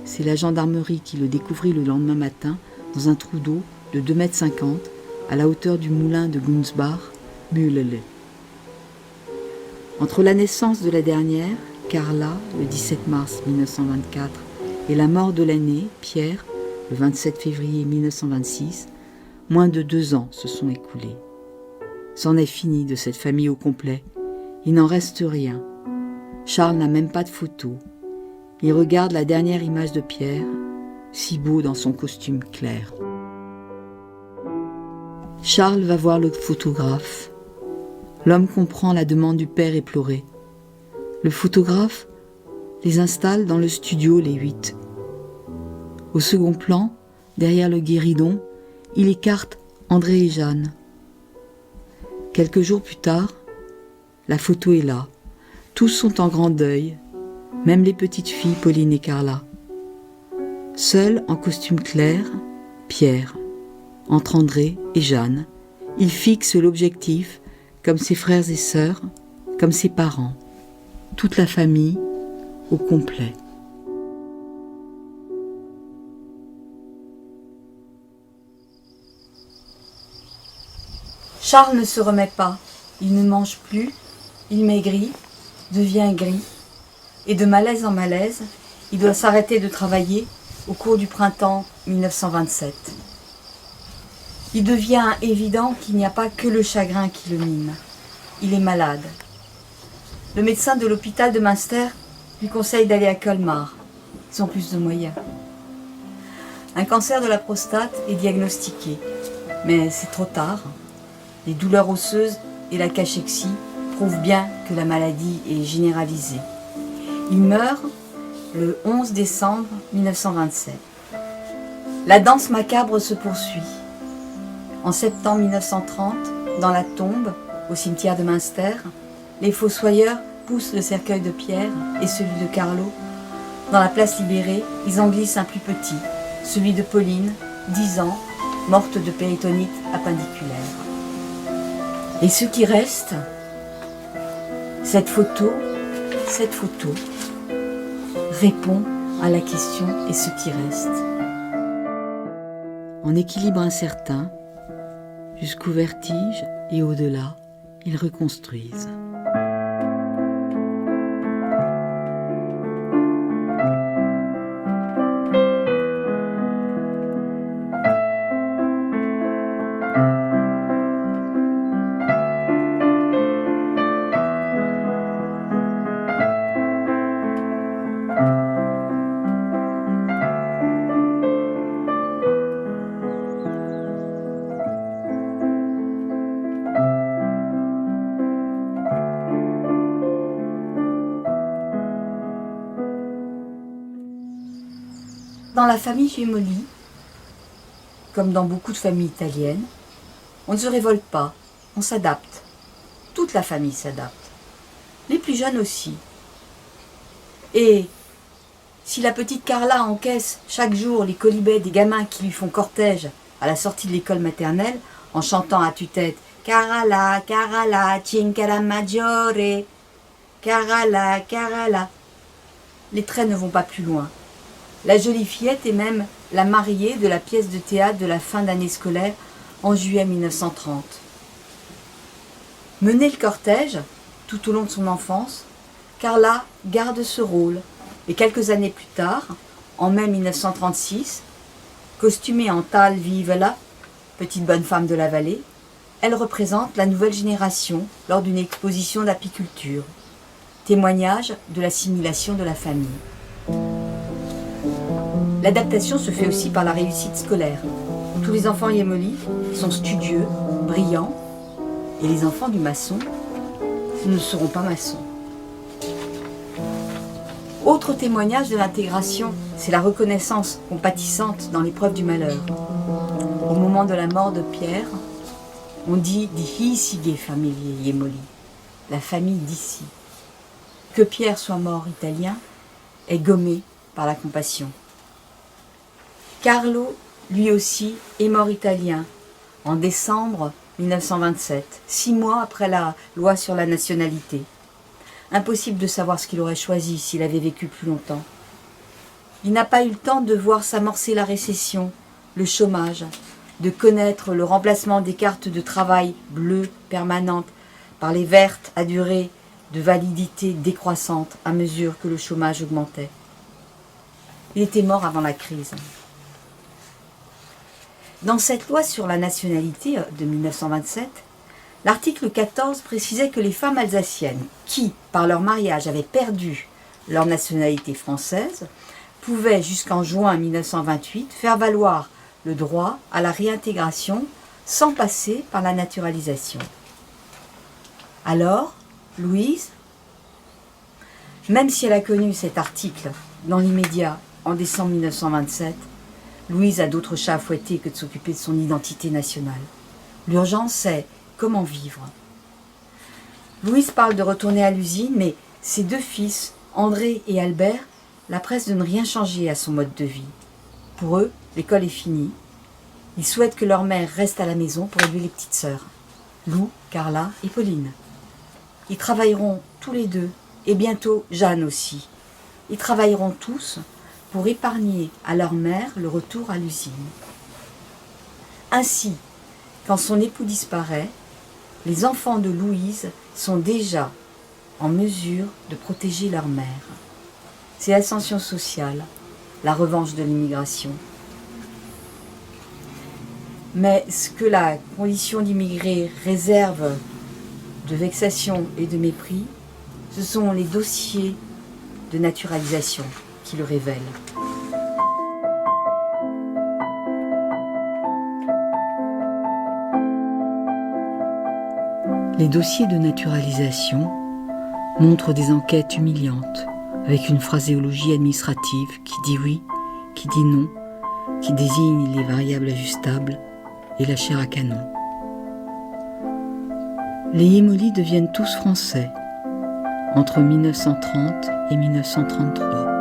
A: C'est la gendarmerie qui le découvrit le lendemain matin dans un trou d'eau de 2,50 m à la hauteur du moulin de Gunsbach, Mühlele. Entre la naissance de la dernière, Carla, le 17 mars 1924, et la mort de l'aîné, Pierre, le 27 février 1926, moins de 2 ans se sont écoulés. C'en est fini de cette famille au complet. Il n'en reste rien. Charles n'a même pas de photo. Il regarde la dernière image de Pierre, si beau dans son costume clair. Charles va voir le photographe. L'homme comprend la demande du père éploré. Le photographe les installe dans le studio, les 8. Au second plan, derrière le guéridon, il écarte André et Jeanne. Quelques jours plus tard, la photo est là. Tous sont en grand deuil, même les petites filles Pauline et Carla. Seul en costume clair, Pierre. Entre André et Jeanne, il fixe l'objectif comme ses frères et sœurs, comme ses parents. Toute la famille au complet.
B: Charles ne se remet pas. Il ne mange plus, il maigrit, devient gris. Et de malaise en malaise, il doit s'arrêter de travailler au cours du printemps 1927. Il devient évident qu'il n'y a pas que le chagrin qui le mine. Il est malade. Le médecin de l'hôpital de Münster lui conseille d'aller à Colmar. Ils ont plus de moyens. Un cancer de la prostate est diagnostiqué, mais c'est trop tard. Les douleurs osseuses et la cachexie prouvent bien que la maladie est généralisée. Il meurt le 11 décembre 1927. La danse macabre se poursuit. En septembre 1930, dans la tombe, au cimetière de Münster, les fossoyeurs poussent le cercueil de Pierre et celui de Carlo. Dans la place libérée, ils en glissent un plus petit, celui de Pauline, 10 ans, morte de péritonite appendiculaire. Et ce qui reste, cette photo répond à la question « et ce qui reste ?»
A: En équilibre incertain, jusqu'au vertige et au-delà, ils reconstruisent.
B: Dans la famille Gemoli, comme dans beaucoup de familles italiennes, on ne se révolte pas, on s'adapte. Toute la famille s'adapte. Les plus jeunes aussi. Et si la petite Carla encaisse chaque jour les colibets des gamins qui lui font cortège à la sortie de l'école maternelle en chantant à tue-tête « Carala, Carala, Cincara Maggiore, Carala, Carala », les traits ne vont pas plus loin. La jolie fillette est même la mariée de la pièce de théâtre de la fin d'année scolaire en juillet 1930. Mener le cortège, tout au long de son enfance, Carla garde ce rôle et quelques années plus tard, en mai 1936, costumée en Tal Vivela, petite bonne femme de la vallée, elle représente la nouvelle génération lors d'une exposition d'apiculture, témoignage de l'assimilation de la famille. L'adaptation se fait aussi par la réussite scolaire. Tous les enfants Gemoli sont studieux, brillants, et les enfants du maçon ne seront pas maçons. Autre témoignage de l'intégration, c'est la reconnaissance compatissante dans l'épreuve du malheur. Au moment de la mort de Pierre, on dit « Die hiesige Familie Gemoli », la famille d'ici. Que Pierre soit mort italien est gommé par la compassion. Carlo, lui aussi, est mort italien en décembre 1927, 6 mois après la loi sur la nationalité. Impossible de savoir ce qu'il aurait choisi s'il avait vécu plus longtemps. Il n'a pas eu le temps de voir s'amorcer la récession, le chômage, de connaître le remplacement des cartes de travail bleues permanentes par les vertes à durée de validité décroissante à mesure que le chômage augmentait. Il était mort avant la crise. Dans cette loi sur la nationalité de 1927, l'article 14 précisait que les femmes alsaciennes qui, par leur mariage, avaient perdu leur nationalité française, pouvaient jusqu'en juin 1928 faire valoir le droit à la réintégration sans passer par la naturalisation. Alors, Louise, Même si elle a connu cet article dans l'immédiat en décembre 1927, Louise a d'autres chats à fouetter que de s'occuper de son identité nationale. L'urgence, c'est comment vivre. Louise parle de retourner à l'usine, mais ses deux fils, André et Albert, la pressent de ne rien changer à son mode de vie. Pour eux, l'école est finie. Ils souhaitent que leur mère reste à la maison pour élever les petites sœurs, Lou, Carla et Pauline. Ils travailleront tous les deux, et bientôt Jeanne aussi. Ils travailleront tous pour épargner à leur mère le retour à l'usine. Ainsi, quand son époux disparaît, les enfants de Louise sont déjà en mesure de protéger leur mère. C'est l'ascension sociale, la revanche de l'immigration. Mais ce que la condition d'immigré réserve de vexation et de mépris, ce sont les dossiers de naturalisation qui le révèlent.
A: Les dossiers de naturalisation montrent des enquêtes humiliantes, avec une phraséologie administrative qui dit oui, qui dit non, qui désigne les variables ajustables et la chair à canon. Les Yémolis deviennent tous français entre 1930 et 1933.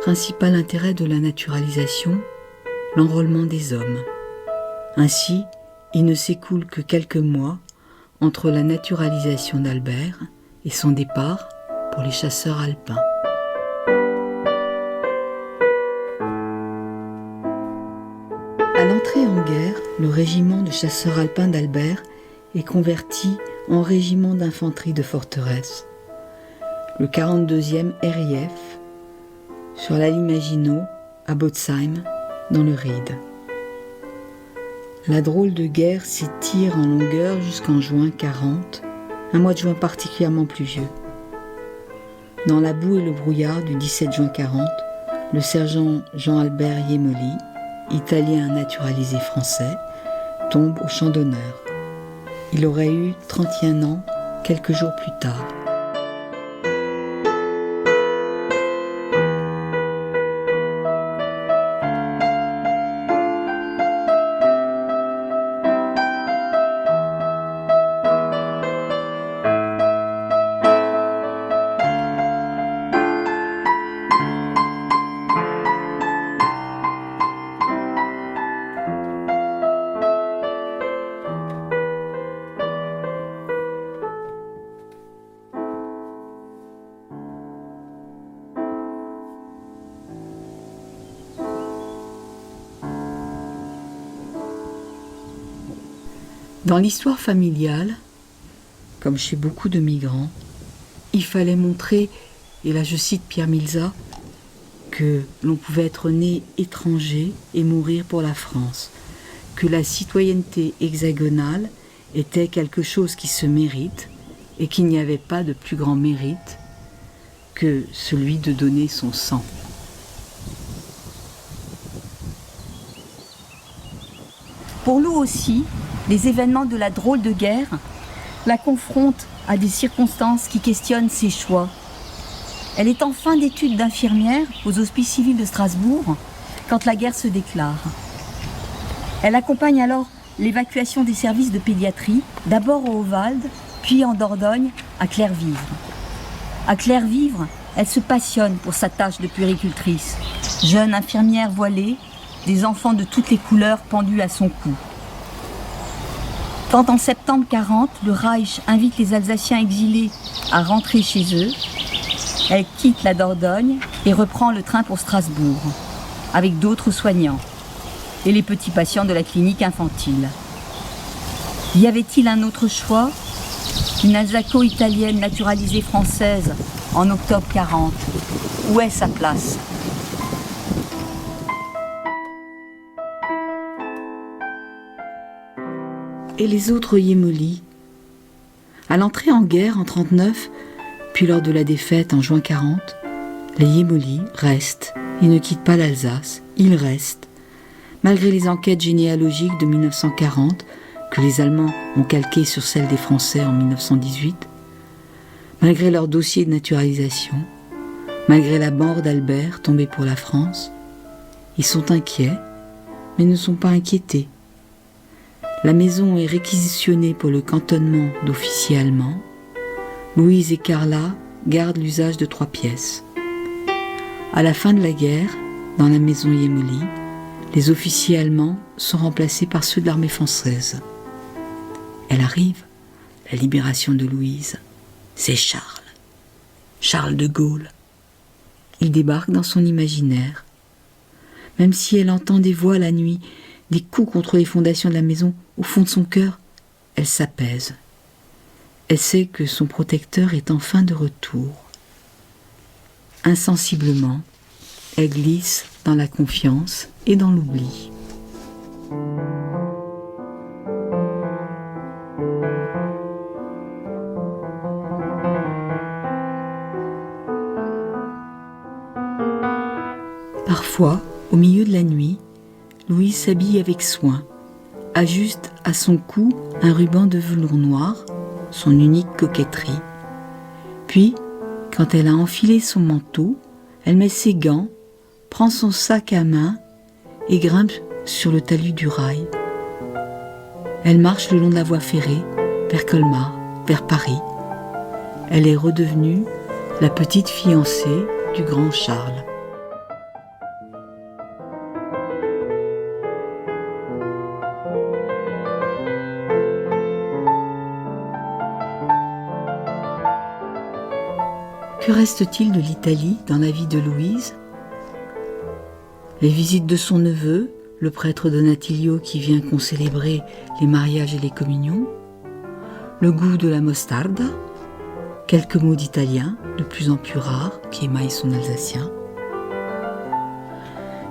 A: Principal intérêt de la naturalisation, l'enrôlement des hommes. Ainsi, il ne s'écoule que quelques mois entre la naturalisation d'Albert et son départ pour les chasseurs alpins. À l'entrée en guerre, le régiment de chasseurs alpins d'Albert est converti en régiment d'infanterie de forteresse. Le 42e RIF sur la ligne Maginot, à Botzheim, dans le Ried. La drôle de guerre s'étire en longueur jusqu'en juin 40, un mois de juin particulièrement pluvieux. Dans la boue et le brouillard du 17 juin 40, le sergent Jean-Albert Yémoli, italien naturalisé français, tombe au champ d'honneur. Il aurait eu 31 ans quelques jours plus tard. Dans l'histoire familiale, comme chez beaucoup de migrants, il fallait montrer, et là je cite Pierre Milza, que l'on pouvait être né étranger et mourir pour la France, que la citoyenneté hexagonale était quelque chose qui se mérite et qu'il n'y avait pas de plus grand mérite que celui de donner son sang.
B: Pour Lou aussi, les événements de la drôle de guerre la confrontent à des circonstances qui questionnent ses choix. Elle est en fin d'études d'infirmière aux Hospices civils de Strasbourg quand la guerre se déclare. Elle accompagne alors l'évacuation des services de pédiatrie, d'abord au Haut-Vald, puis en Dordogne, à Clervivre. À Clervivre, elle se passionne pour sa tâche de puéricultrice. Jeune infirmière voilée, des enfants de toutes les couleurs pendus à son cou. Quand en septembre 40, le Reich invite les Alsaciens exilés à rentrer chez eux, elle quitte la Dordogne et reprend le train pour Strasbourg, avec d'autres soignants et les petits patients de la clinique infantile. Y avait-il un autre choix ? Une alsaco-italienne naturalisée française en octobre 40. Où est sa place ?
A: Et les autres Yémolis ? À l'entrée en guerre en 39, puis lors de la défaite en juin 40, les Yémolis restent. Ils ne quittent pas l'Alsace, ils restent. Malgré les enquêtes généalogiques de 1940, que les Allemands ont calquées sur celles des Français en 1918, malgré leur dossier de naturalisation, malgré la mort d'Albert tombé pour la France, ils sont inquiets, mais ne sont pas inquiétés. La maison est réquisitionnée pour le cantonnement d'officiers allemands. Louise et Carla gardent l'usage de 3 pièces. À la fin de la guerre, dans la maison Yémoli, les officiers allemands sont remplacés par ceux de l'armée française. Elle arrive, la libération de Louise. C'est Charles de Gaulle. Il débarque dans son imaginaire. Même si elle entend des voix la nuit, des coups contre les fondations de la maison, au fond de son cœur, elle s'apaise. Elle sait que son protecteur est enfin de retour. Insensiblement, elle glisse dans la confiance et dans l'oubli. Parfois, au milieu de la nuit, Louise s'habille avec soin, ajuste à son cou un ruban de velours noir, son unique coquetterie. Puis, quand elle a enfilé son manteau, elle met ses gants, prend son sac à main et grimpe sur le talus du rail. Elle marche le long de la voie ferrée, vers Colmar, vers Paris. Elle est redevenue la petite fiancée du grand Charles. Que reste-t-il de l'Italie dans la vie de Louise ? Les visites de son neveu, le prêtre Donatilio qui vient concélébrer les mariages et les communions, le goût de la mostarda, quelques mots d'italien, de plus en plus rares, qui émaillent son alsacien.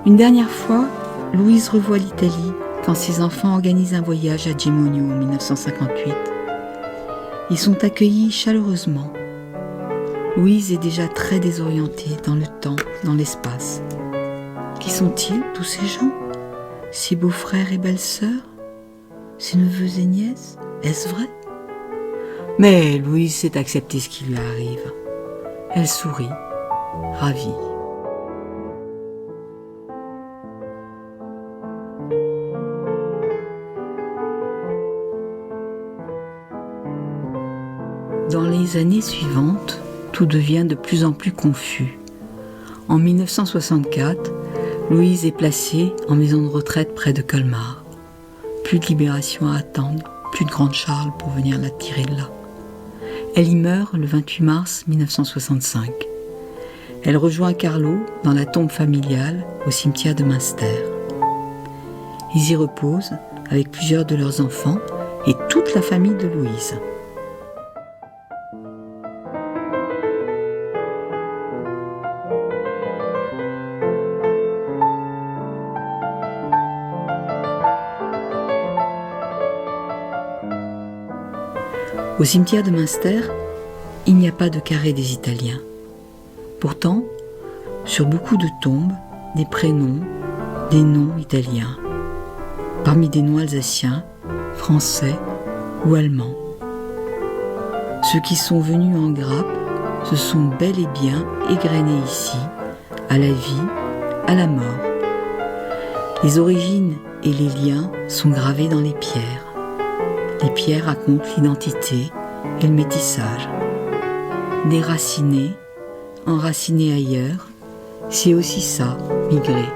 A: Une dernière fois, Louise revoit l'Italie quand ses enfants organisent un voyage à Gemonio en 1958. Ils sont accueillis chaleureusement. Louise est déjà très désorientée dans le temps, dans l'espace. Qui sont-ils, tous ces gens ? Ses beaux-frères et belles-sœurs ? Ses neveux et nièces ? Est-ce vrai ? Mais Louise sait accepter ce qui lui arrive. Elle sourit, ravie. Dans les années suivantes, tout devient de plus en plus confus. En 1964, Louise est placée en maison de retraite près de Colmar. Plus de libération à attendre, plus de Grand Charles pour venir la tirer de là. Elle y meurt le 28 mars 1965. Elle rejoint Carlo dans la tombe familiale au cimetière de Münster. Ils y reposent avec plusieurs de leurs enfants et toute la famille de Louise. Au cimetière de Münster, il n'y a pas de carré des Italiens. Pourtant, sur beaucoup de tombes, des prénoms, des noms italiens. Parmi des noms alsaciens, français ou allemands. Ceux qui sont venus en grappe se sont bel et bien égrenés ici, à la vie, à la mort. Les origines et les liens sont gravés dans les pierres. Les pierres racontent l'identité et le métissage. Déraciné, enraciné ailleurs, c'est aussi ça, migrer.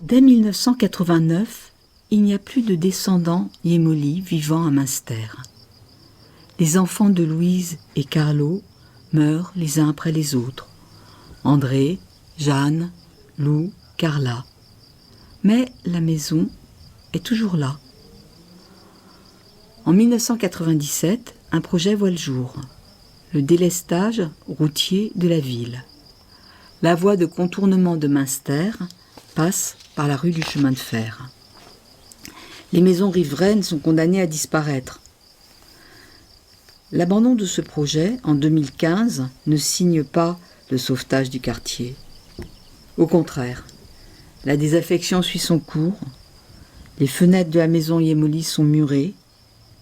A: Dès 1989, il n'y a plus de descendants Yémoli vivant à Münster. Les enfants de Louise et Carlo meurent les uns après les autres. André, Jeanne, Lou, Carla. Mais la maison est toujours là. En 1997, un projet voit le jour. Le délestage routier de la ville. La voie de contournement de Münster passe par la rue du chemin de fer. Les maisons riveraines sont condamnées à disparaître. L'abandon de ce projet, en 2015, ne signe pas le sauvetage du quartier. Au contraire, la désaffection suit son cours, les fenêtres de la maison Yémoli sont murées,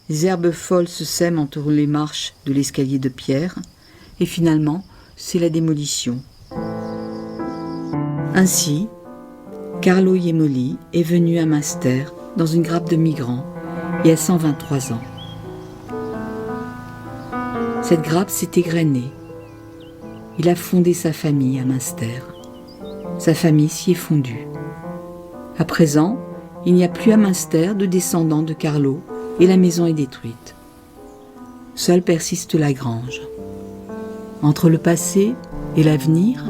A: les herbes folles se sèment entre les marches de l'escalier de pierre, et finalement, c'est la démolition. Ainsi, Carlo Yémoli est venu à Münster dans une grappe de migrants et à 123 ans. Cette grappe s'est égrenée. Il a fondé sa famille à Münster. Sa famille s'y est fondue. À présent, il n'y a plus à Münster de descendants de Carlo et la maison est détruite. Seule persiste la grange. Entre le passé et l'avenir,